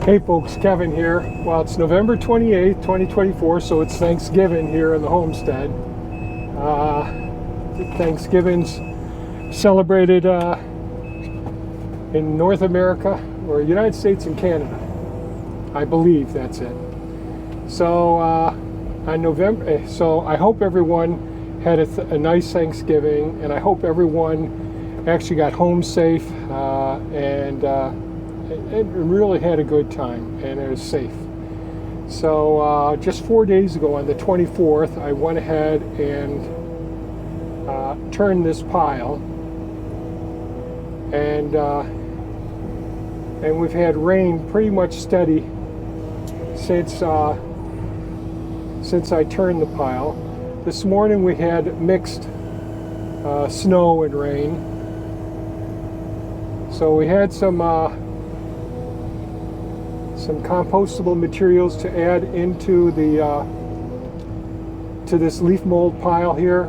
Hey folks, Kevin here. Well, it's November 28th, 2024, so it's Thanksgiving here in the homestead. Thanksgiving's celebrated in North America, or United States and Canada. I believe that's it. So on November, so I hope everyone had a nice Thanksgiving, and I hope everyone actually got home safe and really had a good time, and it was safe. So just 4 days ago, on the 24th, I went ahead and turned this pile, and we've had rain pretty much steady since I turned the pile. This morning we had mixed snow and rain, so we had some compostable materials to add into the to this leaf mold pile here.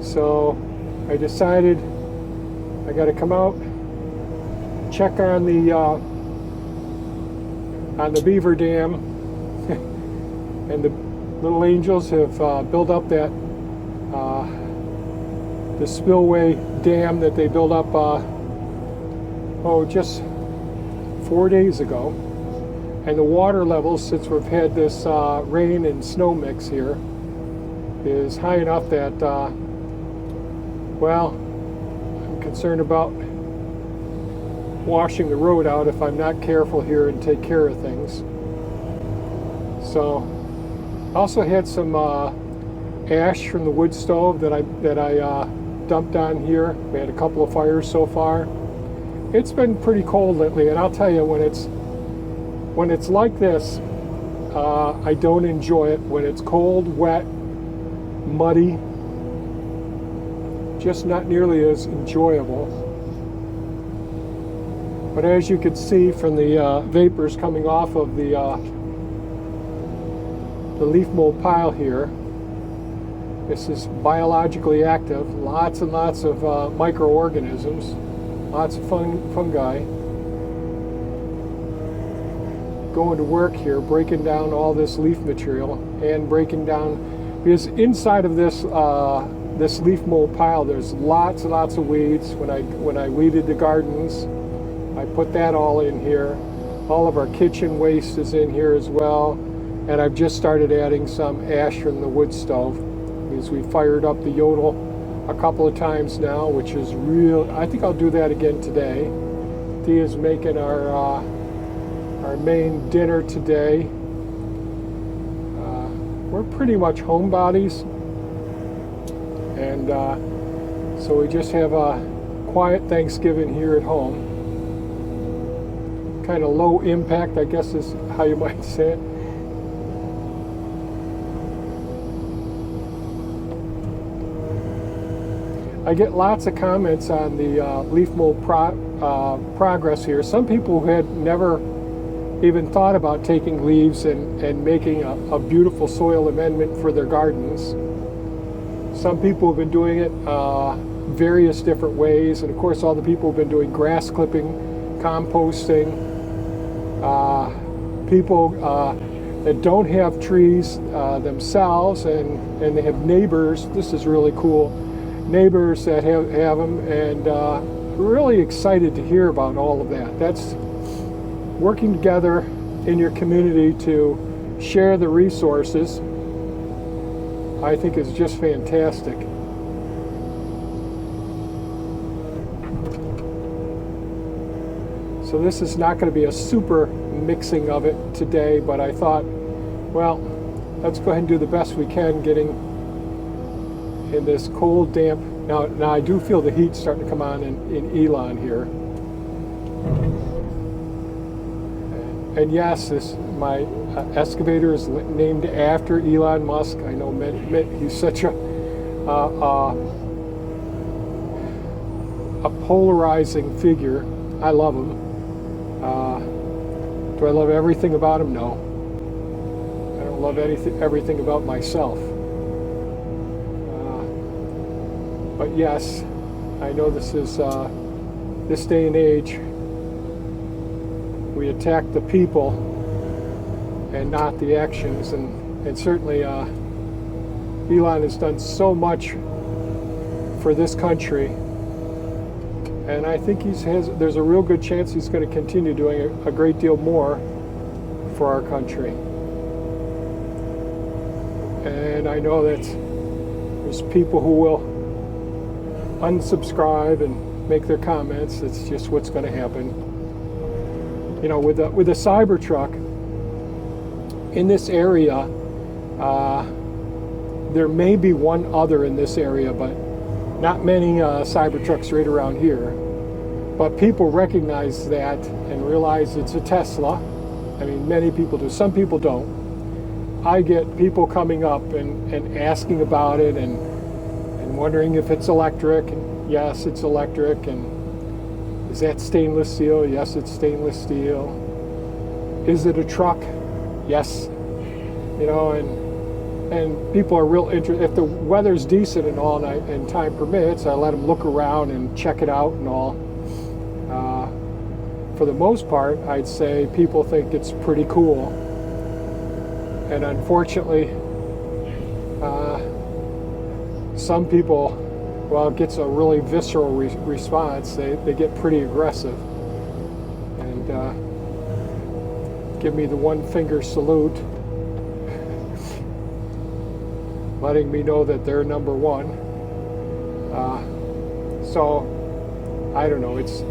So I decided I got to come out, check on the beaver dam, and the little angels have built up that the spillway dam that they built up just 4 days ago, and the water levels, since we've had this rain and snow mix here, is high enough that well, I'm concerned about washing the road out if I'm not careful here and take care of things. So I also had some ash from the wood stove that I dumped on here. We had a couple of fires so far. It's been pretty cold lately, and I'll tell you, when it's like this, I don't enjoy it. When it's cold, wet, muddy, just not nearly as enjoyable. But as you can see from the vapors coming off of the leaf mold pile here, this is biologically active. Lots and lots of microorganisms. Lots of fungi going to work here, breaking down all this leaf material and breaking down, because inside of this this leaf mold pile, there's lots and lots of weeds. When I weeded the gardens, I put that all in here. All of our kitchen waste is in here as well, and I've just started adding some ash from the wood stove, because we fired up the yodel a couple of times now, which is real. I think I'll do that again today. Thea's making our main dinner today. We're pretty much homebodies, and so we just have a quiet Thanksgiving here at home. Kind of low impact, I guess is how you might say it. I get lots of comments on the leaf mold progress here. Some people who had never even thought about taking leaves and making a beautiful soil amendment for their gardens. Some people have been doing it various different ways, and of course all the people have been doing grass clipping, composting. People that don't have trees themselves, and they have neighbors. This is really cool. Neighbors that have them, and really excited to hear about all of that. That's working together in your community to share the resources, I think, is just fantastic. So this is not going to be a super mixing of it today, but I thought, well, let's go ahead and do the best we can getting in this cold, damp. Now I do feel the heat starting to come on in Elon here. And yes, my excavator is named after Elon Musk. I know he's such a polarizing figure. I love him. Do I love everything about him? No. I don't love everything about myself. But yes, I know this is this day and age, we attack the people and not the actions. And certainly Elon has done so much for this country, and I think there's a real good chance he's going to continue doing a great deal more for our country. And I know that there's people who will unsubscribe and make their comments. It's just what's going to happen. You know, with a Cybertruck in this area, there may be one other in this area, but not many Cybertrucks right around here. But people recognize that and realize it's a Tesla. I mean, many people do. Some people don't. I get people coming up and asking about it and wondering if it's electric. And yes, it's electric. And is that stainless steel? Yes, it's stainless steel. Is it a truck? Yes. You know, and people are real interested. If the weather's decent and all night and time permits, I let them look around and check it out and all. For the most part, I'd say people think it's pretty cool. And unfortunately, some people, well, it gets a really visceral response. They get pretty aggressive and give me the one finger salute, letting me know that they're number one. So I don't know. It's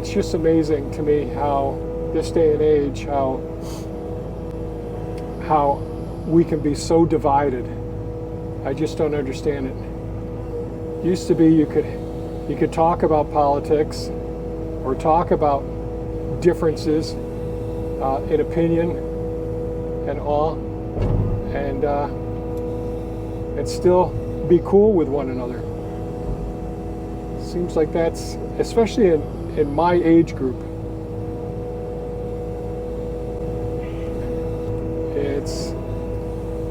just amazing to me how this day and age, how we can be so divided. I just don't understand it. Used to be you could talk about politics or talk about differences in opinion and all, and still be cool with one another. Seems like that's, especially in my age group,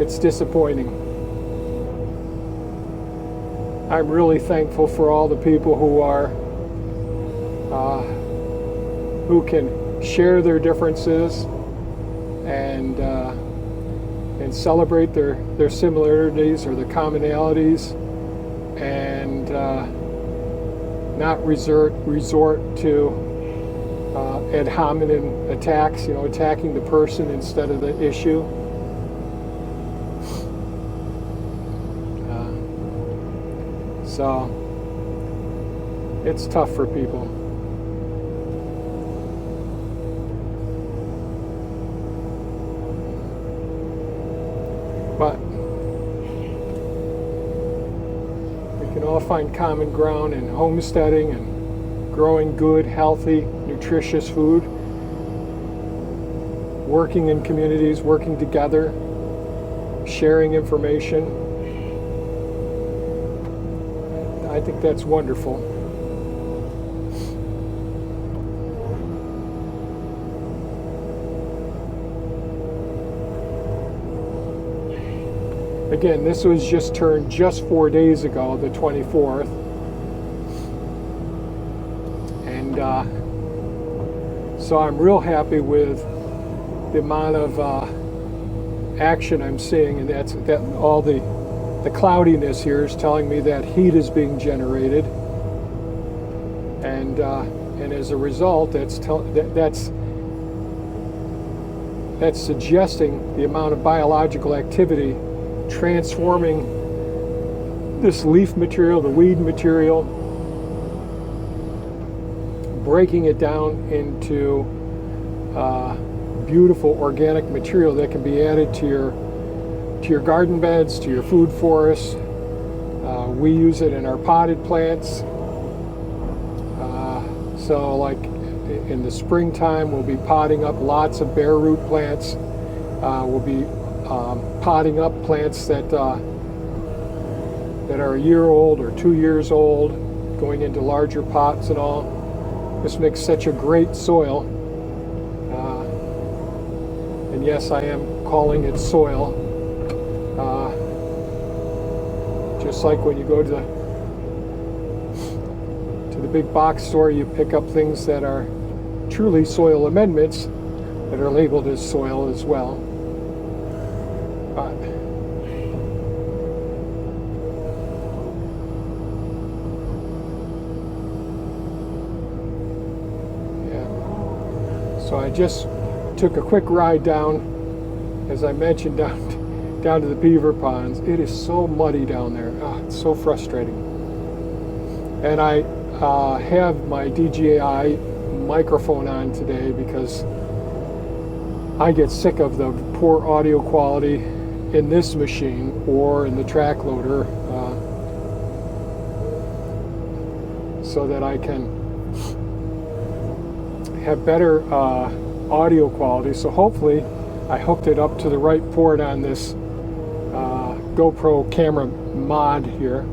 it's disappointing. I'm really thankful for all the people who can share their differences and celebrate their similarities or their commonalities, and not resort to ad hominem attacks, you know, attacking the person instead of the issue. So it's tough for people. But we can all find common ground in homesteading and growing good, healthy, nutritious food, working in communities, working together, sharing information. I think that's wonderful. Again, this was just turned just 4 days ago, the 24th. And so I'm real happy with the amount of action I'm seeing, and that all the cloudiness here is telling me that heat is being generated, and as a result, that's suggesting the amount of biological activity transforming this leaf material, the weed material, breaking it down into beautiful organic material that can be added to your garden beds, to your food forests. We use it in our potted plants. So like in the springtime, we'll be potting up lots of bare root plants. We'll be potting up plants that are a year old or 2 years old, going into larger pots and all. This makes such a great soil. And yes, I am calling it soil. Just like when you go to the big box store, you pick up things that are truly soil amendments that are labeled as soil as well. But yeah, so I just took a quick ride down, as I mentioned, down to the beaver ponds. It is so muddy down there. Oh, it's so frustrating. And I have my DJI microphone on today because I get sick of the poor audio quality in this machine or in the track loader, so that I can have better audio quality. So hopefully I hooked it up to the right port on this GoPro camera mod here.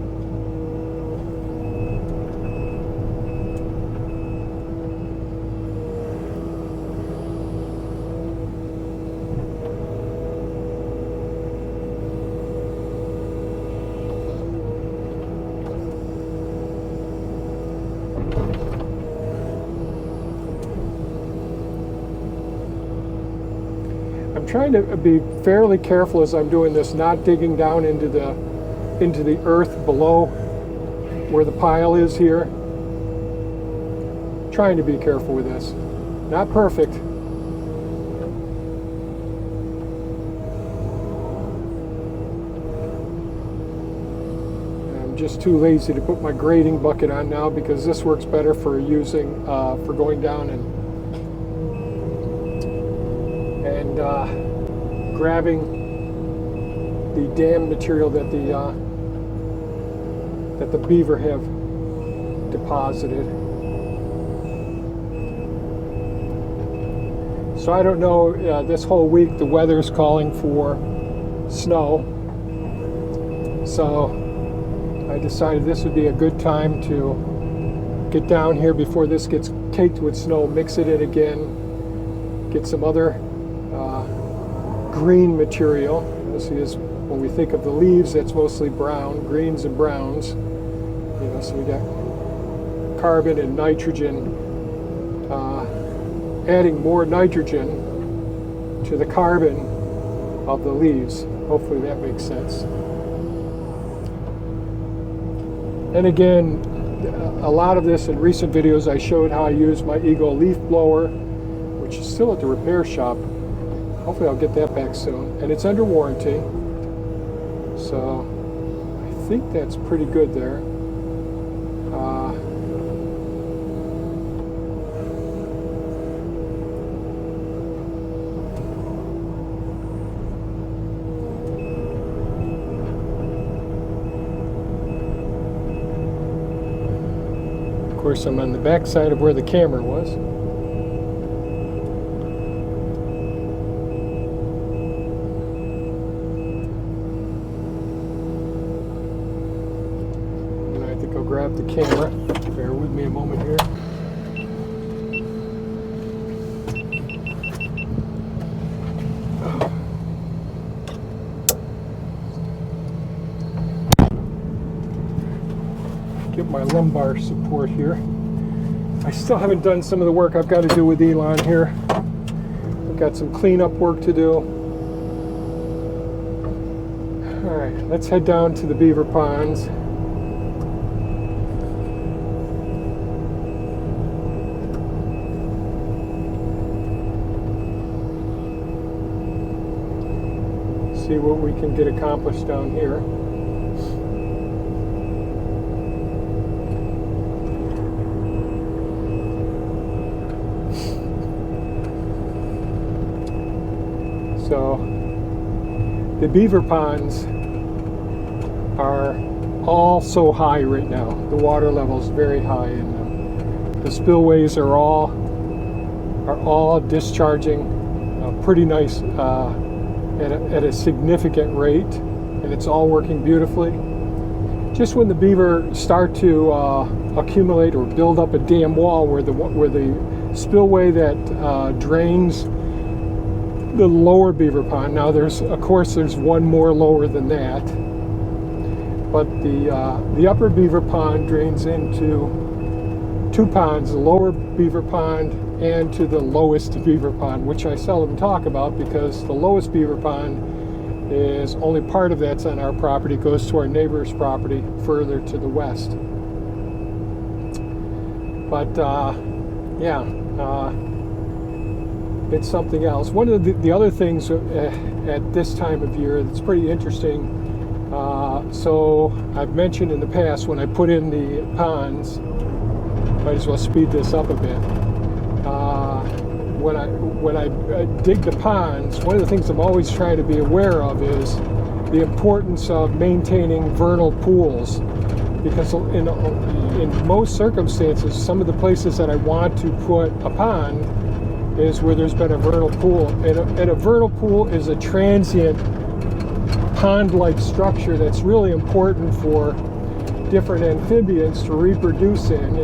I'm trying to be fairly careful as I'm doing this, not digging down into the earth below where the pile is here. Trying to be careful with this. Not perfect. I'm just too lazy to put my grading bucket on now because this works better for using for going down and grabbing the dam material that the beaver have deposited. So I don't know, this whole week the weather's calling for snow, so I decided this would be a good time to get down here before this gets caked with snow, mix it in again, get some other green material. See, this, when we think of the leaves, that's mostly brown, greens and browns. So we got carbon and nitrogen, adding more nitrogen to the carbon of the leaves. Hopefully that makes sense. And again, a lot of this in recent videos I showed how I use my Eagle leaf blower, which is still at the repair shop. Hopefully I'll get that back soon. And it's under warranty. So I think that's pretty good there. Of course, I'm on the back side of where the camera was. Grab the camera. Bear with me a moment here. Get my lumbar support here. I still haven't done some of the work I've got to do with Elon here. I've got some cleanup work to do. Alright, let's head down to the beaver ponds. See what we can get accomplished down here. So the beaver ponds are all so high right now. The water level is very high in them. The spillways are all discharging pretty nice at a significant rate, and it's all working beautifully. Just when the beaver start to accumulate or build up a dam wall where the spillway that drains the lower beaver pond. Now there's one more lower than that, but the upper beaver pond drains into two ponds: the lower beaver pond and to the lowest beaver pond, which I seldom talk about because the lowest beaver pond is only part of that's on our property. It goes to our neighbor's property further to the west. But yeah, it's something else. One of the other things at this time of year that's pretty interesting, so I've mentioned in the past when I put in the ponds, might as well speed this up a bit. When I dig the ponds, one of the things I'm always trying to be aware of is the importance of maintaining vernal pools, because in most circumstances, some of the places that I want to put a pond is where there's been a vernal pool, and a vernal pool is a transient pond-like structure that's really important for different amphibians to reproduce in,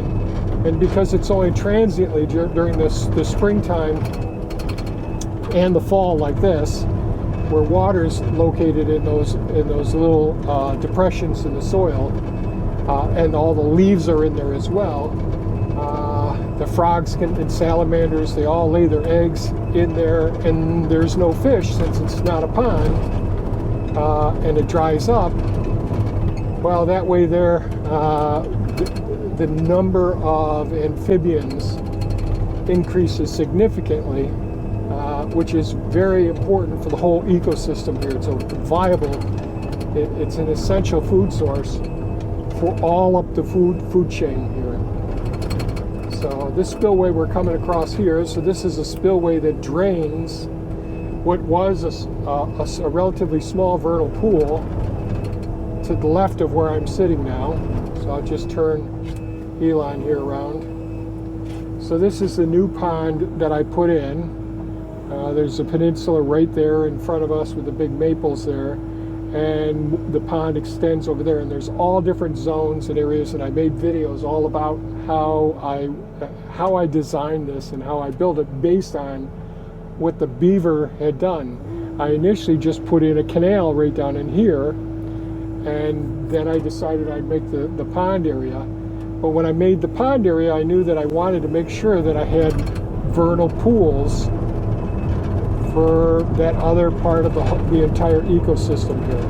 and because it's only transiently during the springtime and the fall like this, where water's located in those little depressions in the soil, and all the leaves are in there as well. The frogs and salamanders, they all lay their eggs in there, and there's no fish since it's not a pond, and it dries up. Well, that way there, the number of amphibians increases significantly, which is very important for the whole ecosystem here. It's a viable, it's an essential food source for all up the food chain here. So this spillway we're coming across here, so this is a spillway that drains what was a relatively small vernal pool to the left of where I'm sitting now. So I'll just turn Elon here around. So this is the new pond that I put in. There's a peninsula right there in front of us with the big maples there, and the pond extends over there, and there's all different zones and areas, and I made videos all about how I designed this and how I built it based on what the Beaver had done. I initially just put in a canal right down in here, and then I decided I'd make the pond area. But when I made the pond area, I knew that I wanted to make sure that I had vernal pools for that other part of the entire ecosystem here.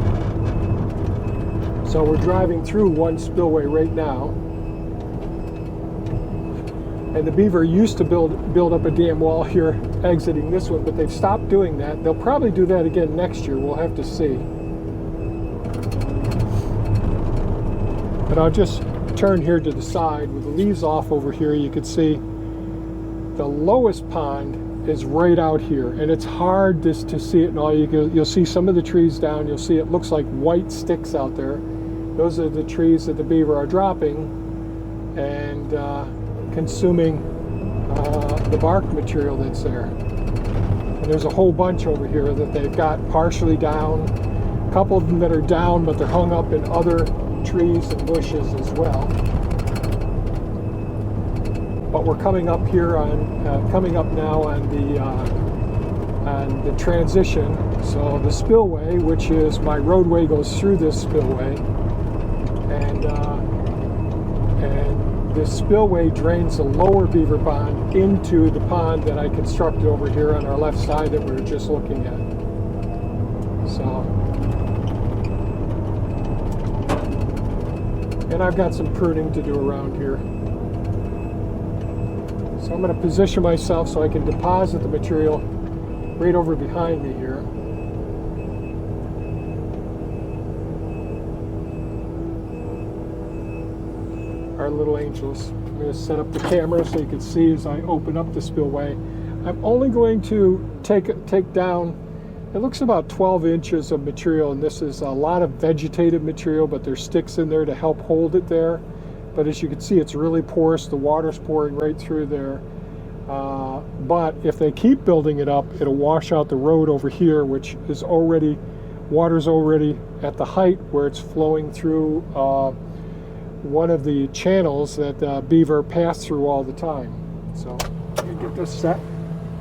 So we're driving through one spillway right now. And the Beaver used to build up a dam wall here exiting this one, but they've stopped doing that. They'll probably do that again next year. We'll have to see. But I'll just turn here to the side with the leaves off over here. You can see the lowest pond is right out here, and it's hard just to see it and all. You'll see some of the trees down. You'll see it looks like white sticks out there. Those are the trees that the Beaver are dropping and consuming the bark material that's there. And there's a whole bunch over here that they've got partially down, a couple of them that are down, but they're hung up in other trees and bushes as well. But we're coming up here coming up now on the transition. So the spillway, which is my roadway, goes through this spillway, and this spillway drains the lower Beaver pond into the pond that I constructed over here on our left side that we were just looking at. So, and I've got some pruning to do around here. So I'm going to position myself so I can deposit the material right over behind me here. Our little angels. I'm going to set up the camera so you can see as I open up the spillway. I'm only going to take down, it looks about 12 inches of material, and this is a lot of vegetative material, but there's sticks in there to help hold it there. But as you can see, it's really porous. The water's pouring right through there. But if they keep building it up, it'll wash out the road over here, which is already, water's already at the height where it's flowing through one of the channels that Beaver pass through all the time. So let me get this set,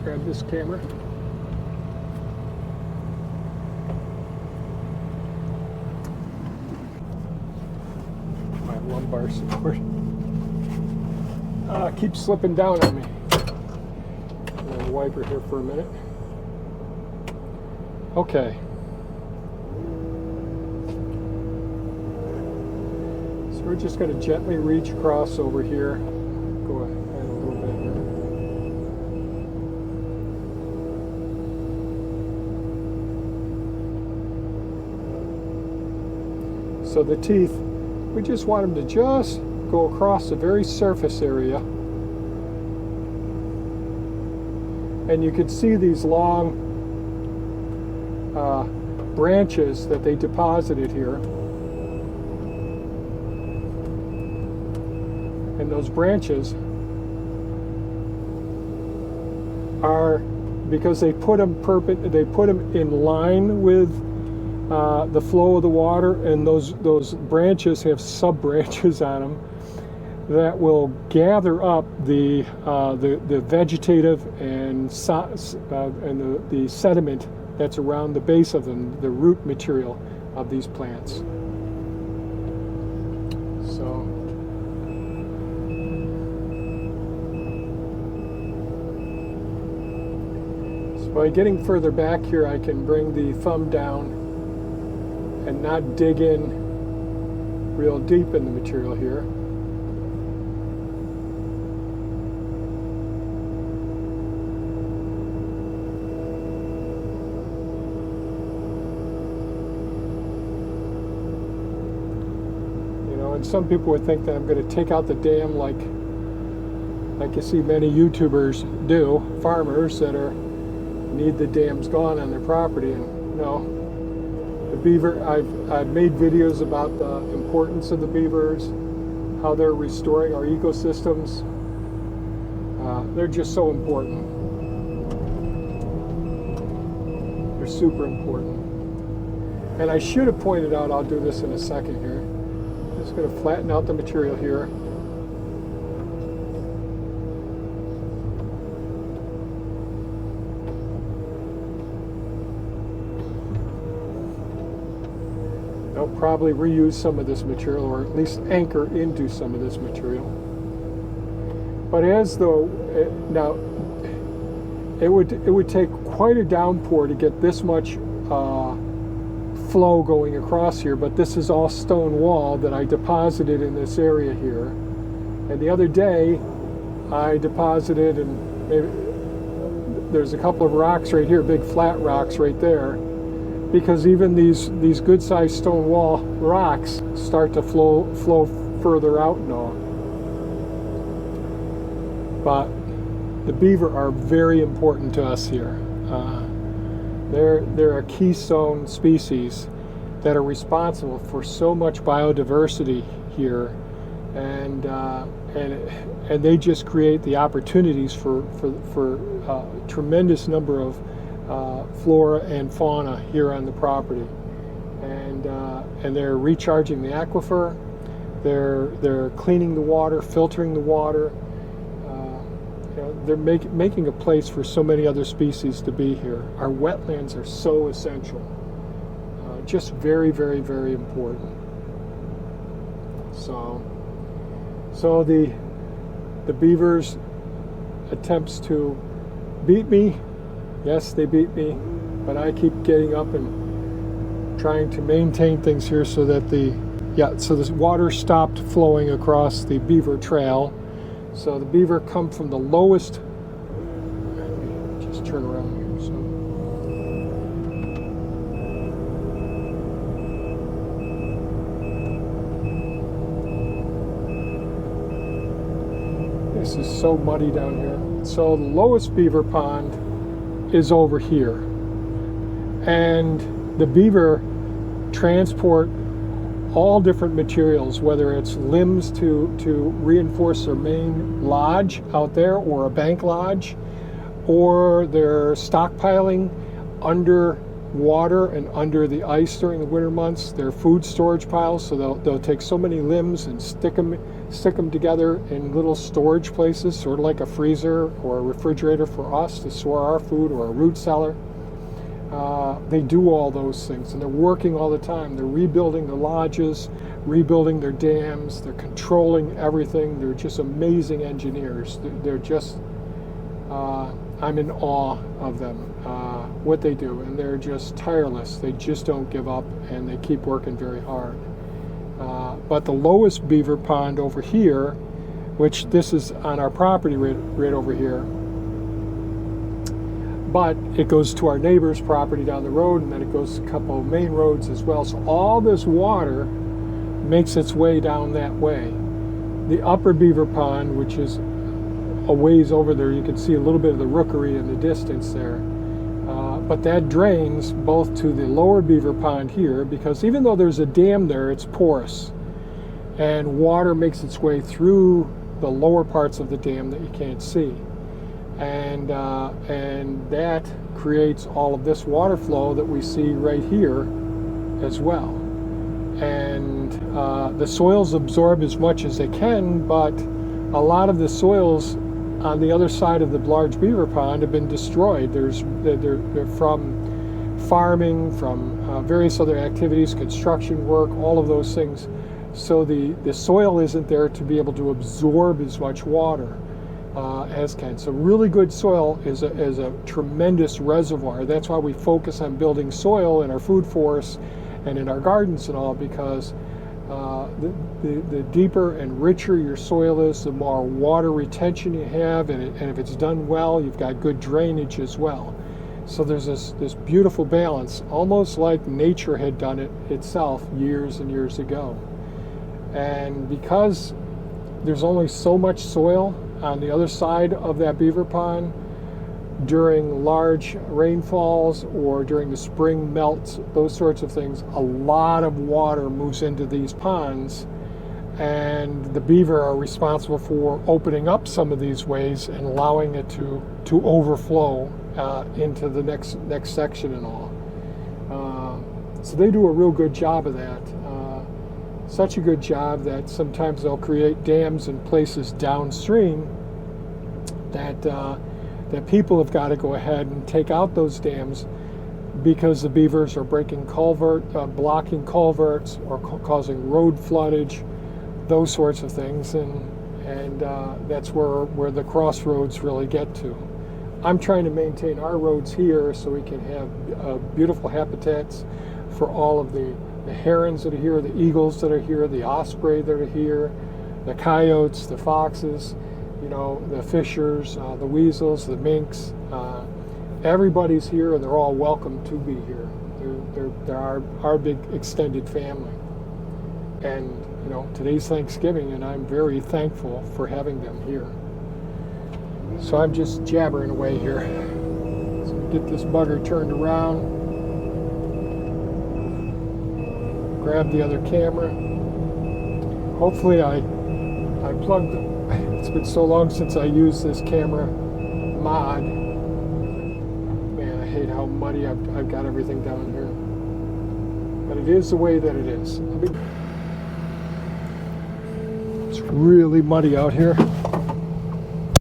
grab this camera. Lumbar support. Keeps slipping down on me. wiper here for a minute. Okay. So we're just going to gently reach across over here. Go ahead a little bit here. So the teeth, we just want them to just go across the very surface area. And you can see these long branches that they deposited here. And those branches are, because they put them in line with the flow of the water, and those branches have sub branches on them that will gather up the vegetative and the sediment that's around the base of them, the root material of these plants. So by getting further back here, I can bring the thumb down and not dig in real deep in the material here. And some people would think that I'm going to take out the dam like you see many YouTubers do, farmers that need the dams gone on their property. And no, the beaver, I've made videos about the importance of the beavers, how they're restoring our ecosystems. They're just so important. They're super important. And I should have pointed out, I'll do this in a second here. Just going to flatten out the material here. I'll probably reuse some of this material, or at least anchor into some of this material. But as though now it would take quite a downpour to get this much flow going across here, but this is all stone wall that I deposited in this area here. And the other day I deposited, and maybe there's a couple of rocks right here, big flat rocks right there, because even these good sized stone wall rocks start to flow further out and all. But the beaver are very important to us here. They're a keystone species that are responsible for so much biodiversity here, and they just create the opportunities for a tremendous number of flora and fauna here on the property, and they're recharging the aquifer. They're cleaning the water, filtering the water. They're making a place for so many other species to be here. Our wetlands are so essential. Just very, very, very important. So the beavers attempts to beat me. Yes, they beat me, but I keep getting up and trying to maintain things here so that so the water stopped flowing across the beaver trail. So the beaver come from the lowest. Let me just turn around here. So this is so muddy down here. So the lowest beaver pond is over here, and the beaver transport all different materials, whether it's limbs to reinforce their main lodge out there, or a bank lodge, or they're stockpiling under water and under the ice during the winter months. They're food storage piles, so they'll take so many limbs and stick them together in little storage places, sort of like a freezer or a refrigerator for us to store our food, or a root cellar. They do all those things, and they're working all the time. They're rebuilding their lodges, rebuilding their dams, they're controlling everything. They're just amazing engineers. They're just, I'm in awe of them, what they do, and they're just tireless. They just don't give up, and they keep working very hard. But the lowest beaver pond over here, which this is on our property right over here, but it goes to our neighbor's property down the road, and then it goes to a couple of main roads as well. So all this water makes its way down that way. The upper beaver pond, which is a ways over there, you can see a little bit of the rookery in the distance there. But that drains both to the lower beaver pond here, because even though there's a dam there, it's porous. And water makes its way through the lower parts of the dam that you can't see. And that creates all of this water flow that we see right here as well. And the soils absorb as much as they can, but a lot of the soils on the other side of the large beaver pond have been destroyed. They're from farming, from various other activities, construction work, all of those things. So the soil isn't there to be able to absorb as much water as can. So really good soil is a tremendous reservoir. That's why we focus on building soil in our food forests and in our gardens and all, because the deeper and richer your soil is, the more water retention you have, and if it's done well, you've got good drainage as well. So there's this beautiful balance, almost like nature had done it itself years and years ago. And because there's only so much soil on the other side of that beaver pond, during large rainfalls or during the spring melts, those sorts of things, a lot of water moves into these ponds, and the beaver are responsible for opening up some of these ways and allowing it to overflow into the next section and all. So they do a real good job of that. Such a good job that sometimes they'll create dams in places downstream that people have got to go ahead and take out those dams because the beavers are blocking culverts or causing road floodage, those sorts of things, and that's where the crossroads really get to. I'm trying to maintain our roads here so we can have beautiful habitats for all of the herons that are here, the eagles that are here, the osprey that are here, the coyotes, the foxes, the fishers, the weasels, the minks. Everybody's here, and they're all welcome to be here. They're our big extended family. And today's Thanksgiving, and I'm very thankful for having them here. So I'm just jabbering away here. So get this bugger turned around. Grab the other camera. Hopefully I plugged. It's been so long since I used this camera mod. Man, I hate how muddy I've got everything down here. But it is the way that it is. It's really muddy out here.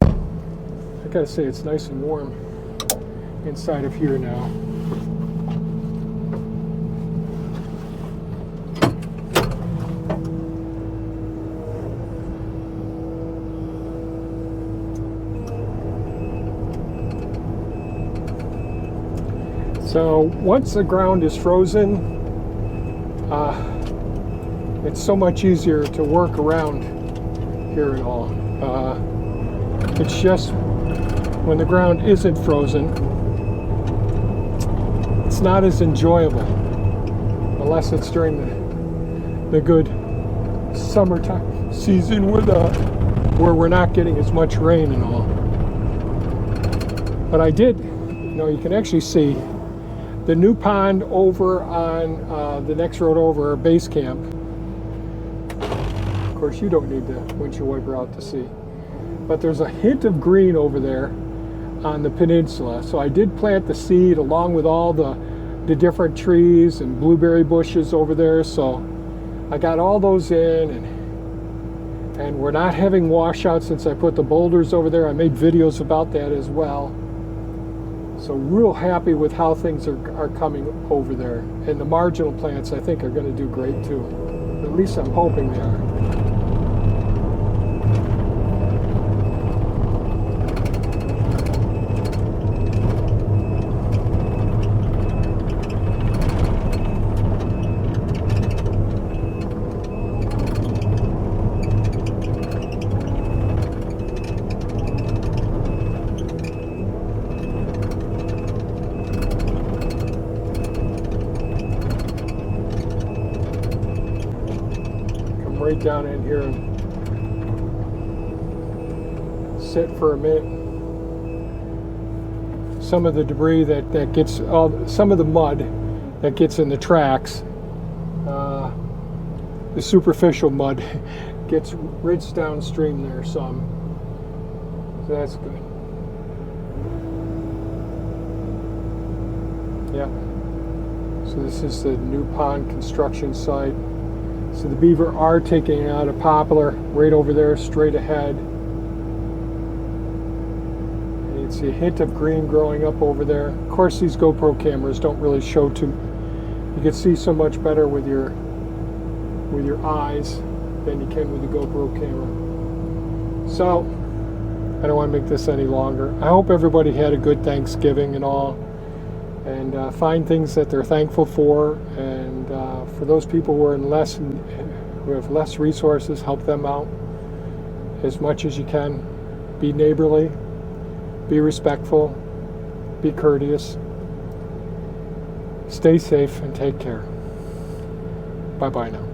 I gotta say, it's nice and warm inside of here now. So once the ground is frozen, it's so much easier to work around here and all. It's just when the ground isn't frozen, it's not as enjoyable, unless it's during the good summertime season where we're not getting as much rain and all. But I did, you can actually see the new pond over on the next road over, base camp. Of course, you don't need the windshield wiper out to see. But there's a hint of green over there on the peninsula. So I did plant the seed along with all the different trees and blueberry bushes over there. So I got all those in, and we're not having washouts since I put the boulders over there. I made videos about that as well. So real happy with how things are coming over there. And the marginal plants, I think, are going to do great too. At least I'm hoping they are. right down in here and sit for a minute. Some of the debris that gets, some of the mud that gets in the tracks, the superficial mud gets rinsed downstream there some. So that's good. Yeah. So this is the new pond construction site. So the beaver are taking out a poplar right over there, straight ahead. And you can see a hint of green growing up over there. Of course, these GoPro cameras don't really show too. You can see so much better with your eyes than you can with the GoPro camera. So I don't want to make this any longer. I hope everybody had a good Thanksgiving and all, and find things that they're thankful for. And for those people who have less resources, help them out as much as you can. Be neighborly, be respectful, be courteous. Stay safe and take care. Bye-bye now.